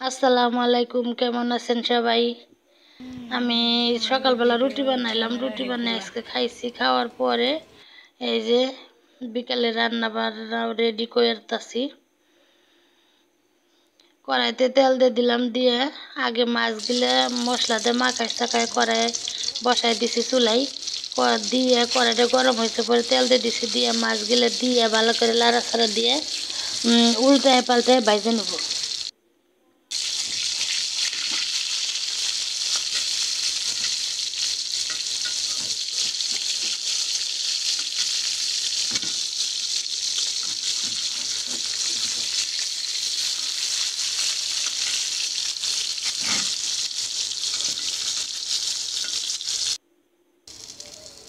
আসসালামু আলাইকুম, কেমন আছেন সবাই? আমি সকালবেলা রুটি বানাইলাম, রুটি বানিয়ে আজকে খাইছি। খাওয়ার পরে এই যে বিকালে রান্না বান্না রেডি করতেছি। কড়াইতে তেল দিয়ে দিলাম, দিয়ে আগে মাছগুলো মশলা দিয়ে মাখাই সাকাই কড়াই বসাই দিছি চুলাই। দিয়ে কড়াইটা গরম হয়েছে, পরে তেল দিয়ে দিছি, দিয়ে মাছগুলো দিয়ে ভালো করে লাড়াচাড়া দিয়ে উল্টায় পাল্টায় ভাজে নেব।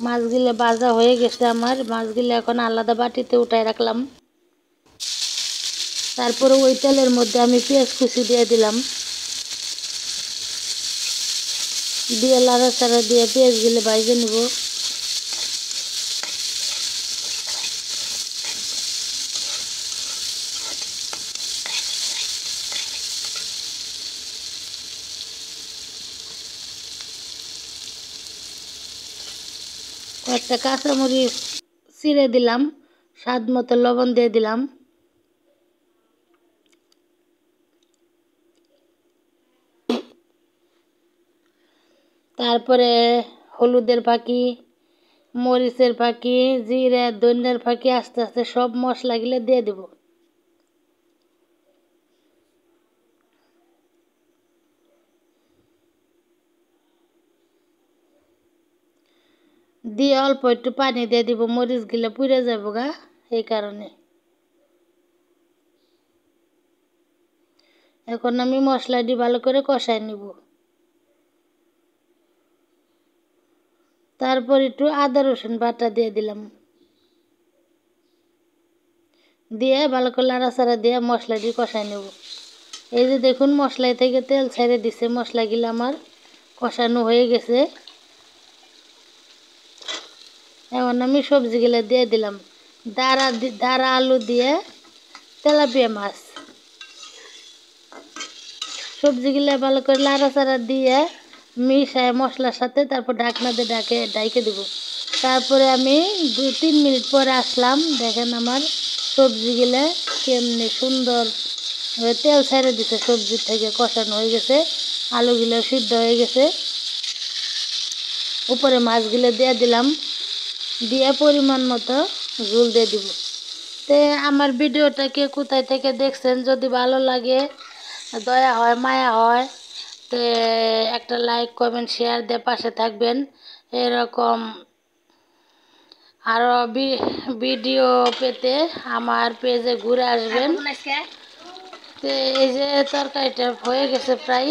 মাছগুলো ভাজা হয়ে গেছে আমার, মাছগুলো এখন আলাদা বাটিতে উঠাই রাখলাম। তারপরে ওই তেলের মধ্যে আমি পেঁয়াজ কুচি দিয়ে দিলাম, দিয়ে লাড়াচাড়া দিয়ে পেঁয়াজগুলো ভাজে নেব। একটা কাঁচামরিচ চিড়ে দিলাম, স্বাদ মতো লবণ দিয়ে দিলাম। তারপরে হলুদের ফাঁকি, মরিচের ফাঁকি, জিরে ধনিয়ার ফাঁকি আস্তে আস্তে সব মশলাগুলো দিয়ে দেব। দিয়ে অল্প একটু পানি দিয়ে দিব, মরিচগুলো পুড়ে যাব গা, এই কারণে। এখন আমি মশলাটি ভালো করে কষাই নিব। তারপর একটু আদা রসুন বাটা দিয়ে দিলাম, দিয়ে ভালো করে নাড়াচাড়া দিয়ে মশলাটি কষাই নেব। এই যে দেখুন মশলা থেকে তেল ছেড়ে দিছে, মশলাগুলো আমার কষানো হয়ে গেছে। এখন আমি সবজিগুলো দিয়ে দিলাম, দাঁড়া আলু দিয়ে তেলাপিয়া মাছ। সবজিগুলো ভালো করে নাড়াচাড়া দিয়ে মিশায় মশলার সাথে, তারপর ঢাকনা দিয়ে ঢাকে দেবো। তারপরে আমি 2-3 মিনিট পরে আসলাম, দেখেন আমার সবজিগুলো কেমনি সুন্দর তেল ছেড়ে দিছে, সবজির থেকে কষানো হয়ে গেছে, আলুগুলো সিদ্ধ হয়ে গেছে। উপরে মাছগুলো দিয়ে দিলাম, দিয়ে পরিমাণ মতো ঝোল দিয়ে দিব। তো আমার ভিডিওটাকে কোথায় থেকে দেখছেন, যদি ভালো লাগে, দয়া হয়, মায়া হয়, তো একটা লাইক কমেন্ট শেয়ার দিয়ে পাশে থাকবেন। এরকম আরও ভিডিও পেতে আমার পেজে ঘুরে আসবেন। তো এই যে তরকারিটা হয়ে গেছে প্রায়।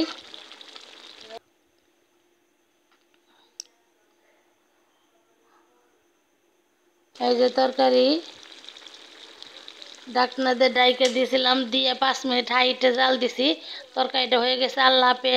এই যে তরকারি ঢাকনা দিয়ে ডাইকে দিয়েছিলাম, দিয়ে 5 মিনিট হাইটে জাল দিছি, তরকারিটা হয়ে গেছে। আল্লাহ হাফেজ।